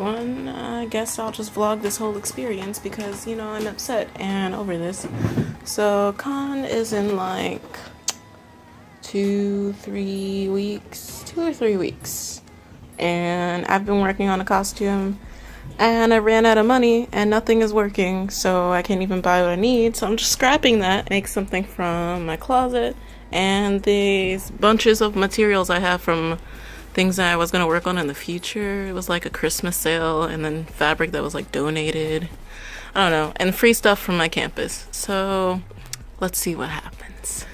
everyone. I guess I'll just vlog this whole experience because, you know, I'm upset and over this. So, con is in like 2 or 3 weeks. And I've been working on a costume and I ran out of money and nothing is working, so I can't even buy what I need. So I'm just scrapping that, make something from my closet and these bunches of materials I have from things that I was gonna work on in the future. It was like a Christmas sale, and then fabric that was like donated. I don't know, and free stuff from my campus. So let's see what happens.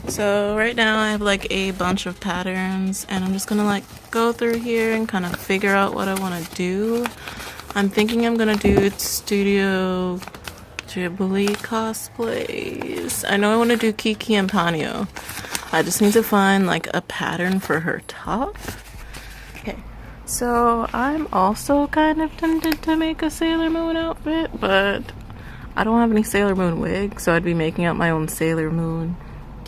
So right now I have like a bunch of patterns, and I'm just gonna like go through here and kind of figure out what I want to do. I'm thinking I'm gonna do Studio Ghibli cosplays. I know I want to do Kiki and Ponyo. I just need to find like a pattern for her top. Okay, so I'm also kind of tempted to make a Sailor Moon outfit, but I don't have any Sailor Moon wigs, so I'd be making up my own Sailor Moon.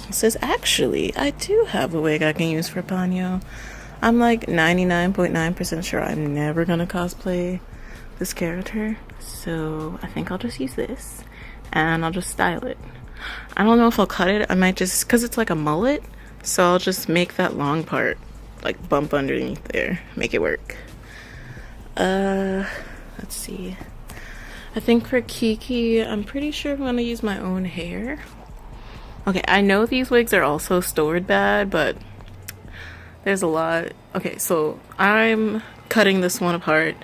It says, actually, I do have a wig I can use for Ponyo. I'm like 99.9% sure I'm never gonna cosplay this character, so I think I'll just use this and I'll just style it. I don't know if I'll cut it. I might just, because it's like a mullet, so I'll just make that long part like bump underneath there, make it work. Let's see. I think for Kiki, I'm pretty sure I'm gonna use my own hair. Okay, I know these wigs are also stored bad, but there's a lot. Okay, so I'm cutting this one apart.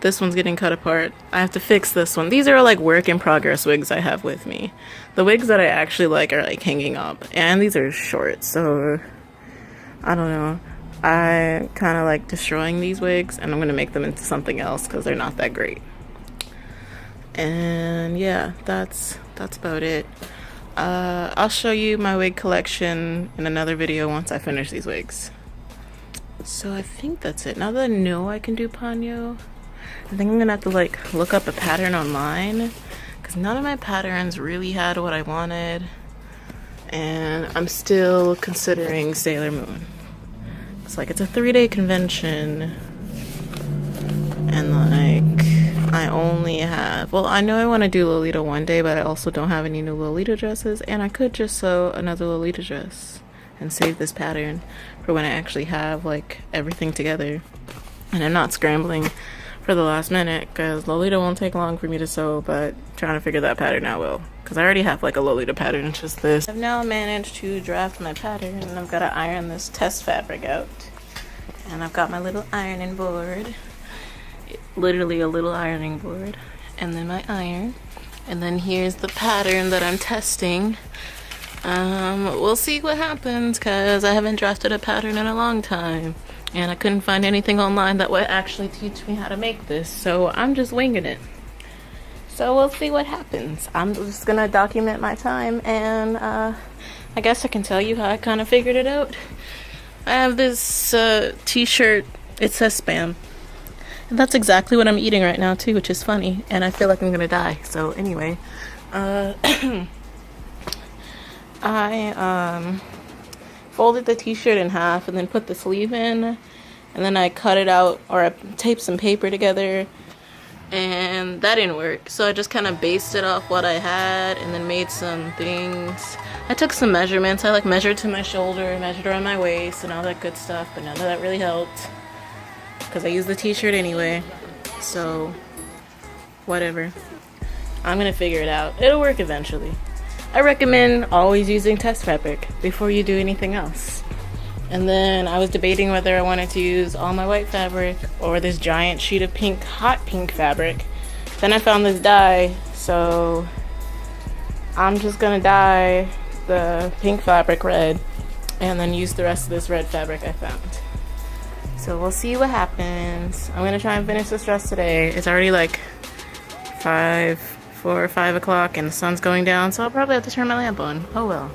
This one's getting cut apart. I have to fix this one. These are like work in progress wigs I have with me. The wigs that I actually like are like hanging up, and these are short, so I don't know. I kind of like destroying these wigs, and I'm gonna make them into something else because they're not that great. And yeah, that's about it. I'll show you my wig collection in another video once I finish these wigs. So I think that's it. Now that I know I can do Ponyo, I think I'm gonna have to like look up a pattern online, because none of my patterns really had what I wanted, and I'm still considering Sailor Moon. It's like it's a 3-day convention, and like I only have, well, I know I want to do Lolita one day, but I also don't have any new Lolita dresses, and I could just sew another Lolita dress and save this pattern for when I actually have like everything together and I'm not scrambling for the last minute, because Lolita won't take long for me to sew, but trying to figure that pattern out will, because I already have like a Lolita pattern. It's just this. I've now managed to draft my pattern, and I've got to iron this test fabric out, and I've got my little ironing board, literally a little ironing board, and then my iron, and then here's the pattern that I'm testing. We'll see what happens, because I haven't drafted a pattern in a long time, and I couldn't find anything online that would actually teach me how to make this, so I'm just winging it. So we'll see what happens. I'm just gonna document my time, and I guess I can tell you how I kind of figured it out. I have this t-shirt, it says spam, and that's exactly what I'm eating right now too, which is funny, and I feel like I'm gonna die. So anyway, I folded the t-shirt in half and then put the sleeve in, and then I cut it out, or I taped some paper together, and that didn't work, so I just kind of based it off what I had and then made some things. I took some measurements. I like measured to my shoulder, measured around my waist and all that good stuff, but none of that really helped because I used the t-shirt anyway, so whatever. I'm gonna figure it out. It'll work eventually. I recommend always using test fabric before you do anything else. And then I was debating whether I wanted to use all my white fabric or this giant sheet of pink, hot pink fabric. Then I found this dye, so I'm just gonna dye the pink fabric red and then use the rest of this red fabric I found. So we'll see what happens. I'm gonna try and finish this dress today. It's already like 4 or 5 o'clock and the sun's going down, so I'll probably have to turn my lamp on. Oh well.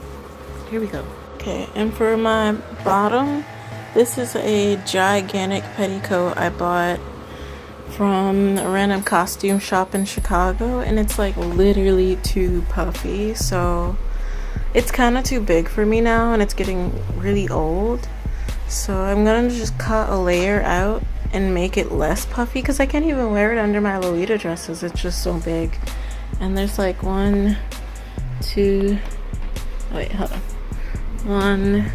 Here we go. Okay, and for my bottom, this is a gigantic petticoat I bought from a random costume shop in Chicago, and it's like literally too puffy, so it's kind of too big for me now, and it's getting really old. So I'm gonna just cut a layer out and make it less puffy because I can't even wear it under my Lolita dresses. It's just so big. And there's like 1, 2, wait, hold on. 1,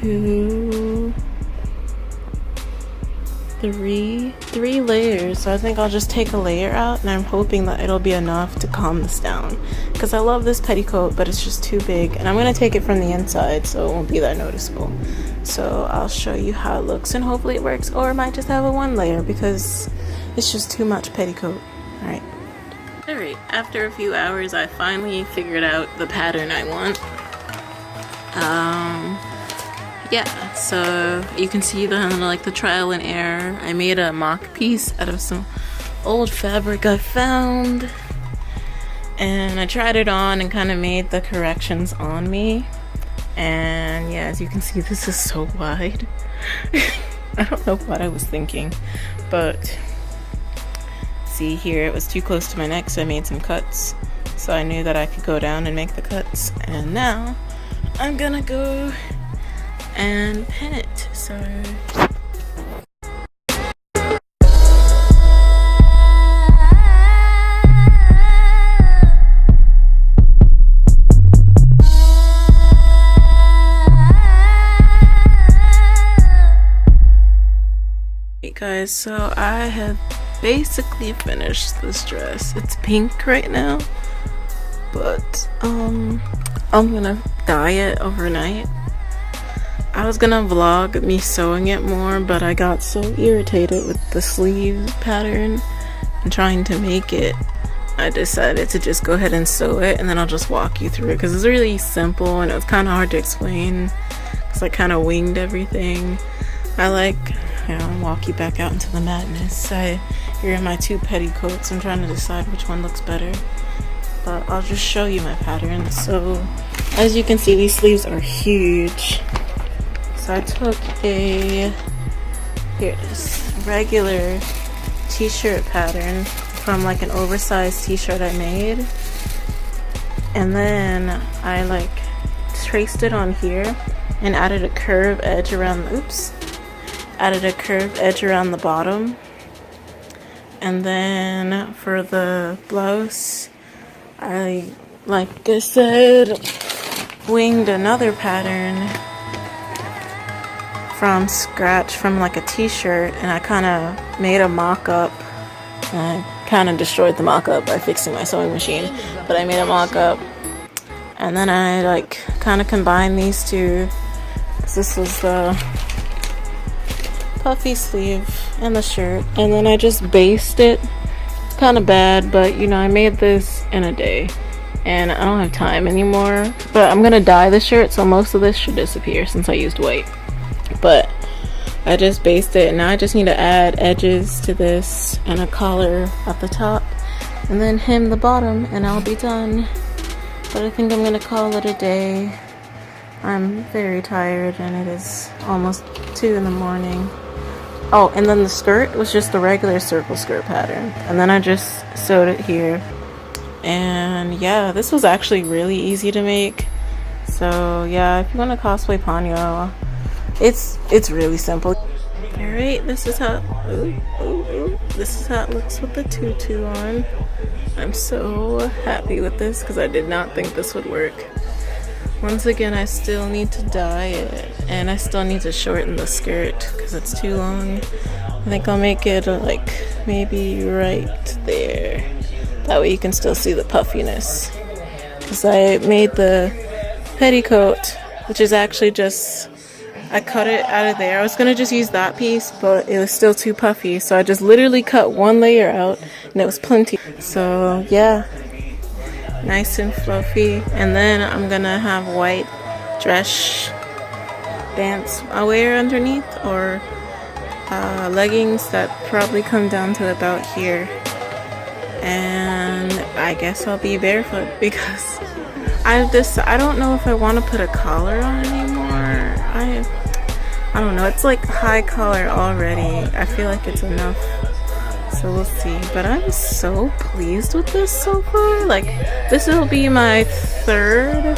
2, 3 layers. So I think I'll just take a layer out, and I'm hoping that it'll be enough to calm this down because I love this petticoat, but it's just too big, and I'm gonna take it from the inside so it won't be that noticeable. So I'll show you how it looks, and hopefully it works, or I might just have a 1 layer because it's just too much petticoat. Alright, after a few hours I finally figured out the pattern I want. Yeah, so you can see the trial and error. I made a mock piece out of some old fabric I found, and I tried it on and kind of made the corrections on me. And yeah, as you can see, this is so wide. I don't know what I was thinking, but see here, it was too close to my neck, so I made some cuts. So I knew that I could go down and make the cuts, and now I'm gonna go and pin it. So hey guys, so I have basically finished this dress. It's pink right now, but I'm gonna dye it overnight. I was gonna vlog me sewing it more, but I got so irritated with the sleeve pattern and trying to make it, I decided to just go ahead and sew it, and then I'll just walk you through it because it's really simple and it was kind of hard to explain because I kind of winged everything. I'll walk you back out into the madness. Here are my 2 petticoats. I'm trying to decide which one looks better, but I'll just show you my pattern. So as you can see, these sleeves are huge. So I took here it is, regular t-shirt pattern from like an oversized t-shirt I made, and then I traced it on here and added a curved edge around the bottom. And then for the blouse, I, like I said, winged another pattern from scratch from like a t-shirt, and I kind of made a mock-up. I kind of destroyed the mock-up by fixing my sewing machine, but I made a mock-up, and then I kind of combined these two. This was the puffy sleeve and the shirt, and then I just based it. Kind of bad, but you know, I made this in a day and I don't have time anymore, but I'm gonna dye the shirt, so most of this should disappear since I used white. But I just based it, and now I just need to add edges to this and a collar at the top and then hem the bottom, and I'll be done. But I think I'm gonna call it a day. I'm very tired and it is almost 2 in the morning. Oh, and then the skirt was just the regular circle skirt pattern, and then I just sewed it here. And yeah, this was actually really easy to make. So yeah, if you want to cosplay Ponyo, it's really simple. Alright, this is how this is how it looks with the tutu on. I'm so happy with this because I did not think this would work. Once again, I still need to dye it, and I still need to shorten the skirt because it's too long. I think I'll make it like maybe right there. That way you can still see the puffiness. Because I made the petticoat, which is actually just, I cut it out of there. I was going to just use that piece, but it was still too puffy. So I just literally cut 1 layer out, and it was plenty. So yeah. Nice and fluffy. And then I'm gonna have white dress pants I wear underneath, or leggings that probably come down to about here. And I guess I'll be barefoot because I don't know if I want to put a collar on anymore. I don't know, it's like high collar already. I feel like it's enough. So we'll see, but I'm so pleased with this so far. Like, this will be my 3rd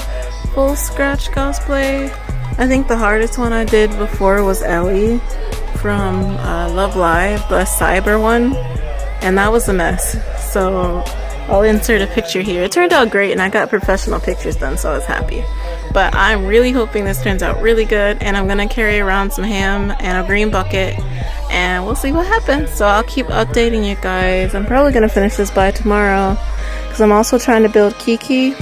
full scratch cosplay. I think the hardest one I did before was Ellie from Love Live, the cyber one, and that was a mess. So I'll insert a picture here. It turned out great and I got professional pictures done, so I was happy. But I'm really hoping this turns out really good, and I'm gonna carry around some ham and a green bucket and we'll see what happens. So I'll keep updating you guys. I'm probably gonna finish this by tomorrow because I'm also trying to build Kiki,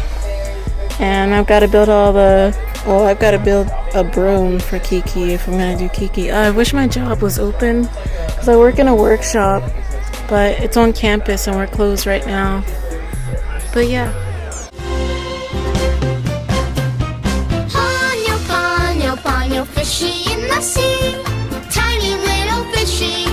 and I've got to build I've got to build a broom for Kiki if I'm gonna do Kiki. I wish my job was open because I work in a workshop, but it's on campus and we're closed right now. But yeah. Ponyo, Ponyo, Ponyo, fishy in the sea. Tiny little fishy.